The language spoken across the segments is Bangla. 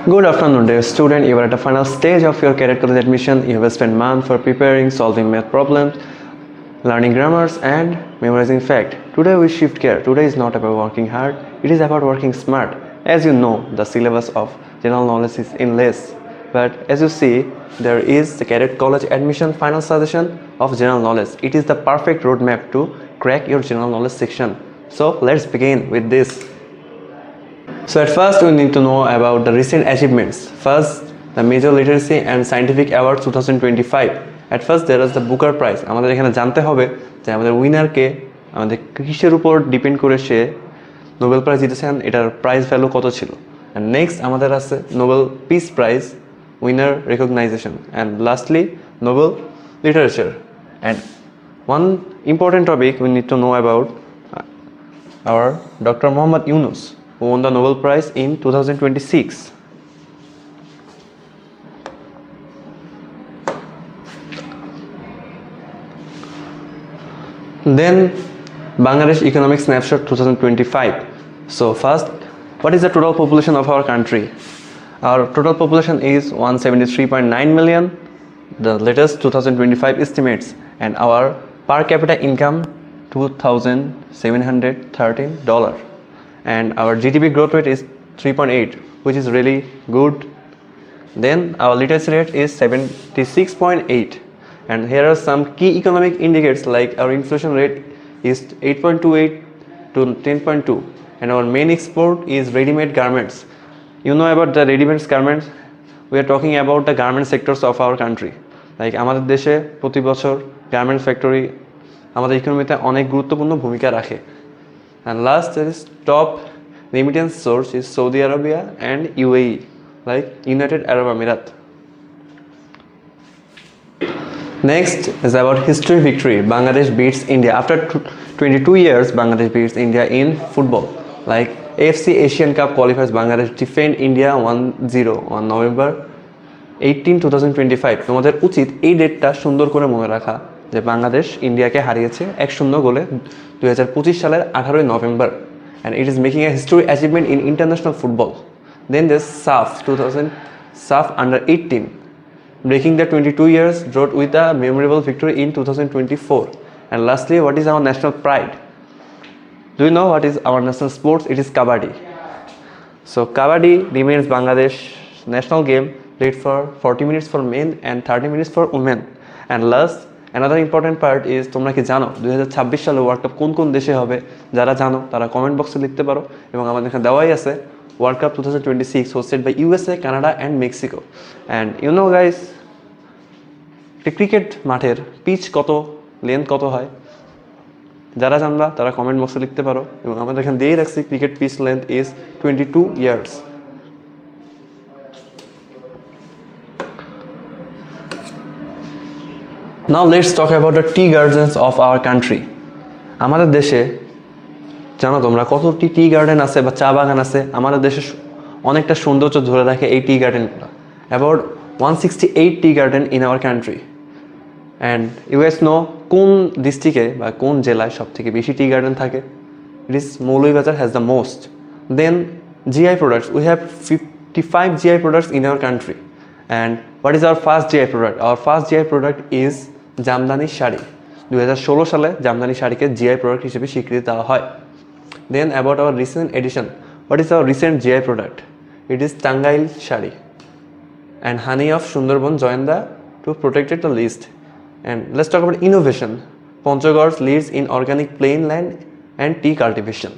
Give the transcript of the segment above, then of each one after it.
Good afternoon, dear student. You are at the final stage of your cadet college admission. You have spent months for preparing, solving math problems, learning grammars, and memorizing fact. Today we shift gear. Today is not about working hard. It is about working smart. As you know, the syllabus of general knowledge is endless. But as you see, there is the cadet college admission final suggestion of general knowledge. It is the perfect roadmap to crack your general knowledge section. So let's begin with this. So at first we need to know about the recent achievements. First, the Major Literacy and Scientific Awards 2025. At first there is the Booker Prize. আমাদের এখানে জানতে হবে যে আমাদের উইনারকে আমাদের কিসের উপর ডিপেন্ড করে সে নোবেল প্রাইজ জিতেছেন, এটার প্রাইজ ভ্যালু কত ছিল। অ্যান্ড নেক্সট আমাদের আছে Nobel peace prize winner recognition, and lastly Nobel literature. And one important topic we need to know about our Dr. Muhammad Yunus, who won the Nobel Prize in 2026. Then Bangladesh Economic Snapshot 2025. So first, what is the total population of our country? Our total population is 173.9 million, the latest 2025 estimates, and our per capita income $2,713, and our GDP growth rate is 3.8, which is really good. Then our literacy rate is 76.8, and here are some key economic indicators like our inflation rate is 8.28 to 10.2, and our main export is ready-made garments. You know about the ready-made garments? We are talking about the garment sectors of our country. Like আমাদের দেশে প্রতি বছর গার্মেন্ট ফ্যাক্টরি আমাদের ইকোনমিতে অনেক গুরুত্বপূর্ণ ভূমিকা রাখে। And last is top remittance source is Saudi Arabia and UAE, like United Arab Emirates. Next is about history victory. Bangladesh beats India after 22 years. Bangladesh beats India in football. Like AFC Asian Cup qualifiers, Bangladesh defend India 1-0 on November 18, 2025. তোমাদের উচিত এই ডেটটা সুন্দর করে মনে রাখা যে বাংলাদেশ ইন্ডিয়াকে হারিয়েছে 1-0 গোলে 2025 সালের 18 November, and it is making a historic achievement in international football. Then there's SAF under 18 breaking the 22 years drought with a memorable victory in 2024. And lastly, what is our national pride? Do you know what is our national sports? It is kabaddi. So kabaddi remains Bangladesh national game, played for 40 minutes for men and 30 minutes for women. And last, another important part is তোমরা কি জানো 2026 সালে ওয়ার্ল্ড কাপ কোন কোন দেশে হবে? যারা জানো তারা কমেন্ট বক্সে লিখতে পারো, এবং আমাদের এখানে দেওয়াই আছে world cup 2026 hosted by USA, Canada and Mexico. And you know guys, cricket মাঠের পিচ কত, লেন্থ কত হয়? যারা জানবা তারা কমেন্ট বক্সে লিখতে পারো, এবং আমাদের এখানে দিয়েই রাখছি cricket pitch length is 22 yards. Now let's talk about the tea gardens of our country. আমাদের দেশে জানো তোমরা কতটি টি গার্ডেন আছে বা চা বাগান আছে? আমাদের দেশে অনেকটা সৌন্দর্য ধরে রাখে এই টি গার্ডেনগুলো। About 168 tea garden in our country. And you guys know কোন ডিস্ট্রিক্টে বা কোন জেলায় সবথেকে বেশি টি গার্ডেন থাকে? It is Maulibajar has the most. Then GI products, we have 55 GI products in our country. And what is our first GI product? Our first GI product is Jamdani sari. 2016 সালে জামদানি শাড়িকে জিআই প্রোডাক্ট হিসেবে স্বীকৃতি দেওয়া হয়। Then about our recent edition, what is our recent GI product? It is Tangail sari, and honey of Sundarban joined to protect the list. And let's talk about innovation. Panchagars leads in organic plain land and tea cultivation.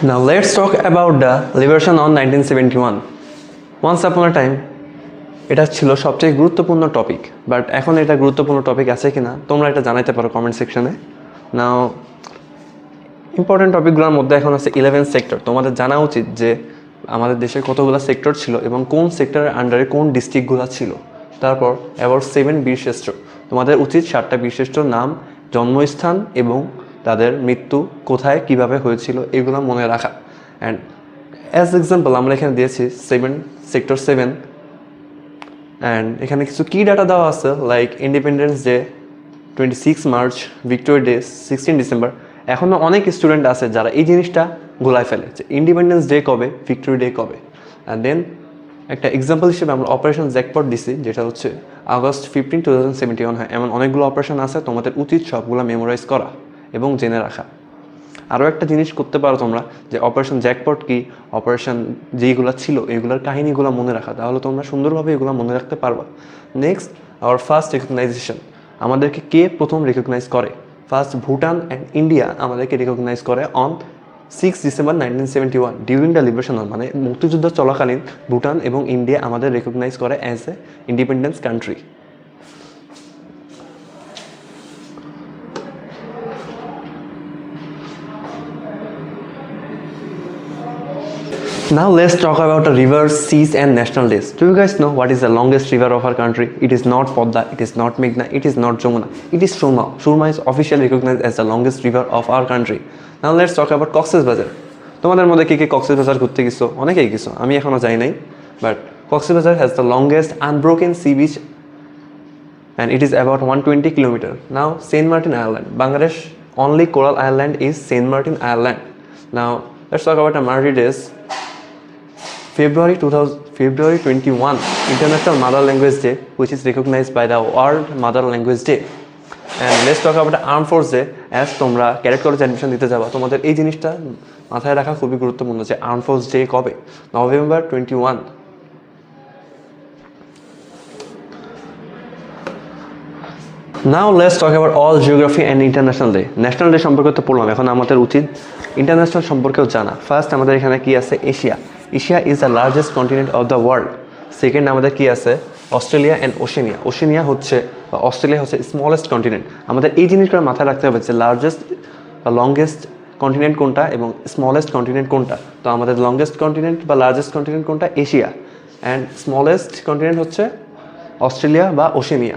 Now let's talk about the liberation on 1971. Once upon a time, এটা ছিল সবচেয়ে গুরুত্বপূর্ণ টপিক, বাট এখন এটা গুরুত্বপূর্ণ টপিক আছে কিনা তোমরা এটা জানাইতে পারো কমেন্ট সেকশনে। নাও ইম্পর্টেন্ট টপিকগুলোর মধ্যে এখন আছে 11 সেক্টর। তোমাদের জানা উচিত যে আমাদের দেশে কতগুলো সেক্টর ছিল এবং কোন সেক্টরের আন্ডারে কোন ডিস্ট্রিক্টগুলো ছিল। তারপর অ্যাবাউট 7 বীরশ্রেষ্ঠ। তোমাদের উচিত 7টা বীরশ্রেষ্ঠর নাম, জন্মস্থান এবং তাদের মৃত্যু কোথায় কিভাবে হয়েছিল এগুলো মনে রাখা। অ্যান্ড অ্যাজ এক্সাম্পল আমরা এখানে দিয়েছি সেক্টর 7, অ্যান্ড এখানে কিছু কি ডাটা দেওয়া আছে like independence day 26 March, Victory Day 16 December, এখনও অনেক স্টুডেন্ট আছে যারা এই জিনিসটা গোলায় ফেলে যে ইন্ডিপেন্ডেন্স ডে কবে, ভিক্টোরি ডে কবে। অ্যান্ড দেন একটা এক্সাম্পল হিসেবে আমরা অপারেশন জ্যাকপট দিছি, যেটা হচ্ছে আগস্ট 15, 2071 হয়। এমন অনেকগুলো অপারেশন আছে, তোমাদের উচিত সবগুলো মেমোরাইজ করা এবং জেনে রাখা। আরও একটা জিনিস করতে পারো তোমরা, যে অপারেশন জ্যাকপট কি, অপারেশন যেইগুলো ছিল এইগুলোর কাহিনীগুলো মনে রাখা, তাহলে তোমরা সুন্দরভাবে এগুলো মনে রাখতে পারবা। নেক্সট, আওয়ার ফার্স্ট রেকগনাইজেশন, আমাদেরকে কে প্রথম রেকগনাইজ করে? ফার্স্ট ভুটান অ্যান্ড ইন্ডিয়া আমাদেরকে রেকগনাইজ করে on 6 December 1971 during the liberation war, মানে মুক্তিযুদ্ধ চলাকালীন ভুটান এবং ইন্ডিয়া আমাদের রেকগনাইজ করে as a independence country. Now let's talk about the rivers, seas and national days. Do you guys know what is the longest river of our country? It is not Podda, it is not Meghna, it is not Jamuna, it is Surma. Surma is officially recognized as the longest river of our country. Now let's talk about Cox's Bazar. তোমাদের মধ্যে কে কে কক্সেস বাজার ঘুরতে গেছো? অনেকেই গেছো, আমি এখনো যাই নাই। বাট কক্সেস বাজার has the longest unbroken sea beach and it is about 120 kilometer. Now Saint Martin Island, Bangladesh only coral island is Saint Martin Island. Now let's talk about the Mardi days. February 21, International Mother Language Day, which is recognized by the World Mother Language Day. And let's talk about the Armed Force Day. As তোমরা ক্যাডেট কলেজ অ্যাডমিশন দিতে যাবা, তোমাদের এই জিনিসটা মাথায় রাখা খুবই গুরুত্বপূর্ণ যে আর্ম ফোর্স ডে কবে, November 21। Now let's talk about all geography and international day. National day সম্পর্কে তো পড়লাম, এখন আমাদের উচিত ইন্টারন্যাশনাল সম্পর্কেও জানা। ফার্স্ট আমাদের এখানে কি আছে? Asia. Asia is the largest continent of the world. Second আমাদের কি আছে? Australia and Oceania. ওশেনিয়া হচ্ছে বা অস্ট্রেলিয়া হচ্ছে স্মলেস্ট কন্টিনেন্ট। আমাদের এই জিনিসগুলো মাথায় রাখতে হবে যে লার্জেস্ট বা লংগেস্ট কন্টিনেন্ট কোনটা এবং স্মলেস্ট কন্টিনেন্ট কোনটা। তো আমাদের লংগেস্ট কন্টিনেন্ট বা লার্জেস্ট কন্টিনেন্ট কোনটা? এশিয়া। অ্যান্ড স্মলেস্ট কন্টিনেন্ট হচ্ছে অস্ট্রেলিয়া বা Oceania.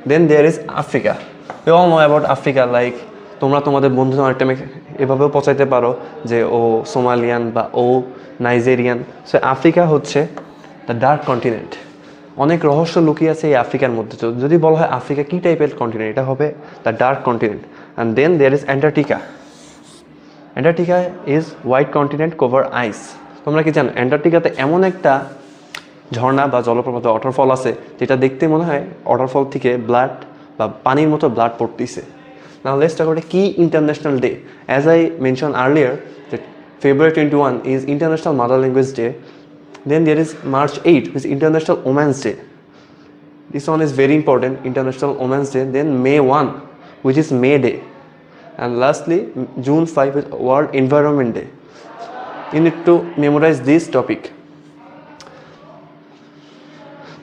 Then there is Africa. You all know about Africa, like তোমরা তোমাদের বন্ধু অনেক টাইমে এভাবেও পচাইতে পারো যে ও সোমালিয়ান বা ও নাইজেরিয়ান। সো আফ্রিকা হচ্ছে দ্য ডার্ক কন্টিনেন্ট। অনেক রহস্য লুকিয়ে আছে এই আফ্রিকার মধ্যে। যদি বলা হয় আফ্রিকা কী টাইপের কন্টিনেন্ট, এটা হবে the dark continent. And then there is Antarctica. Antarctica is white continent cover ice. তোমরা কি জানো অ্যান্টার্কটিকাতে এমন একটা ঝর্ণা বা জলপ্রপাত ওয়াটারফল আছে যেটা দেখতে মনে হয় ওয়াটারফল থেকে ব্লাড বা পানির মতো ব্লাড পড়তেছে। Now let's talk about a key international day. As I mentioned earlier, that February 21 is International Mother Language Day. Then there is March 8, which is International Women's Day. This one is very important, International Women's Day. Then May 1, which is May Day. And lastly, June 5 is World Environment Day. You need to memorize this topic.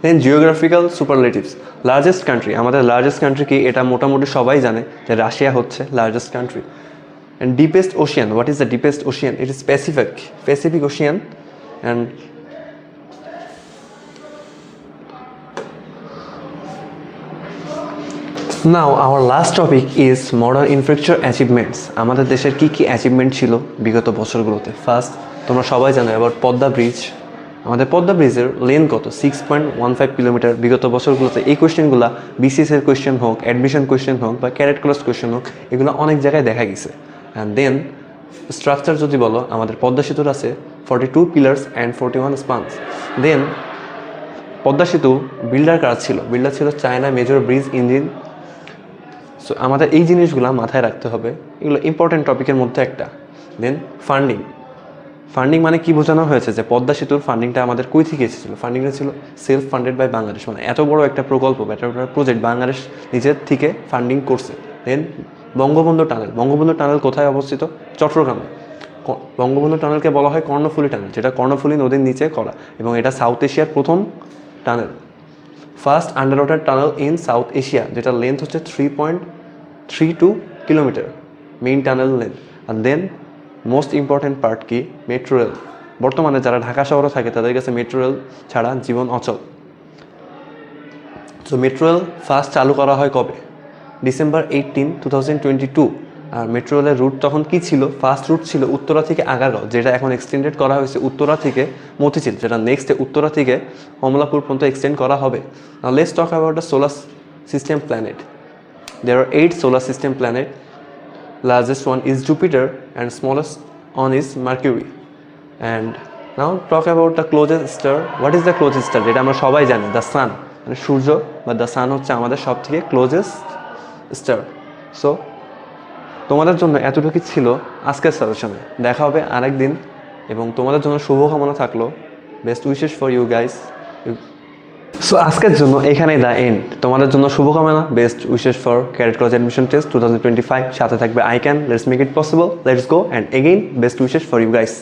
Then geographical superlatives. Largest country, আমাদের লার্জেস্ট কান্ট্রি কি? এটা মোটামুটি সবাই জানে যে রাশিয়া হচ্ছে largest country. And deepest ocean, what is the deepest ocean? It is Pacific ocean. And now our last topic is modern infrastructure achievements. আমাদের দেশের কী কী অ্যাচিভমেন্ট ছিল বিগত বছরগুলোতে? ফার্স্ট তোমরা সবাই জানো অ্যাবাউট পদ্মা ব্রিজ। আমাদের পদ্মা ব্রিজের লেন কত? 6.15 কিলোমিটার। বিগত বছরগুলোতে এই কোয়েশ্চেনগুলো বিসিএসের কোয়েশ্চেন হোক, অ্যাডমিশন কোয়েশ্চেন হোক বা ক্যাডেট কলেজ কোয়েশ্চেন হোক, এগুলো অনেক জায়গায় দেখা গেছে। অ্যান্ড দেন স্ট্রাকচার যদি বলো, আমাদের পদ্মা সেতুর আছে 42 পিলার্স অ্যান্ড 41 স্পান্স। দেন পদ্মা সেতু বিল্ডার কার ছিল? বিল্ডার ছিল China major bridge engine. So আমাদের এই জিনিসগুলো মাথায় রাখতে হবে, এগুলো ইম্পর্টেন্ট টপিকের মধ্যে একটা। দেন ফান্ডিং। ফান্ডিং মানে কি বোঝানো হয়েছে? যে পদ্মা সেতুর ফান্ডিংটা আমাদের কই থেকে এসেছিল? ফান্ডিংটা ছিল সেলফ ফান্ডেড বাই বাংলাদেশ। মানে এত বড় একটা প্রকল্প, একটা প্রজেক্ট বাংলাদেশ নিজের থেকে ফান্ডিং করছে। দেন বঙ্গবন্ধু টানেল। বঙ্গবন্ধু টানেল কোথায় অবস্থিত? চট্টগ্রামে। বঙ্গবন্ধু টানেলকে বলা হয় কর্ণফুলী টানেল, যেটা কর্ণফুলী নদীর নিচে করা, এবং এটা সাউথ এশিয়ার প্রথম tunnel, first under water tunnel in south Asia, যেটা লেন্থ হচ্ছে 3.32 কিলোমিটার মেইন টানেল লেন্থ। আর দেন মোস্ট ইম্পর্ট্যান্ট পার্ট কি? Metro rail. বর্তমানে যারা ঢাকা শহরে থাকে তাদের কাছে মেট্রো রেল ছাড়া জীবন অচল। সো মেট্রো রেল ফার্স্ট চালু করা হয় কবে? ডিসেম্বর 18, 2022। আর মেট্রো রেলের রুট তখন কি ছিল? ফার্স্ট রুট ছিল উত্তরা থেকে আগারগাঁও, যেটা এখন এক্সটেন্ডেড করা হয়েছে উত্তরা থেকে মতিঝিল, যেটা নেক্সটে উত্তরা থেকে কমলাপুর পর্যন্ত এক্সটেন্ড করা হবে। Now let's talk about the solar system planet. There are 8 solar system planet. largest one is Jupiter and smallest one is Mercury. And now talk about the closest star. What is the closest star? যেটা আমরা সবাই জানি, the sun, মানে সূর্য বা the sun হচ্ছে আমাদের সবথেকে ক্লোজেস্ট স্টার। সো তোমাদের জন্য এতটুকু ছিল আজকের সাজেশনে। দেখা হবে আরেক দিন এবং তোমাদের জন্য শুভকামনা থাকলো। Best wishes for you guys. So আজকের জন্য এখানেই দ্য এন্ড। তোমাদের জন্য শুভকামনা, best wishes for cadet college admission test 2025। সাথে থাকবে I can, let's make it possible, let's go, and again best wishes for you guys.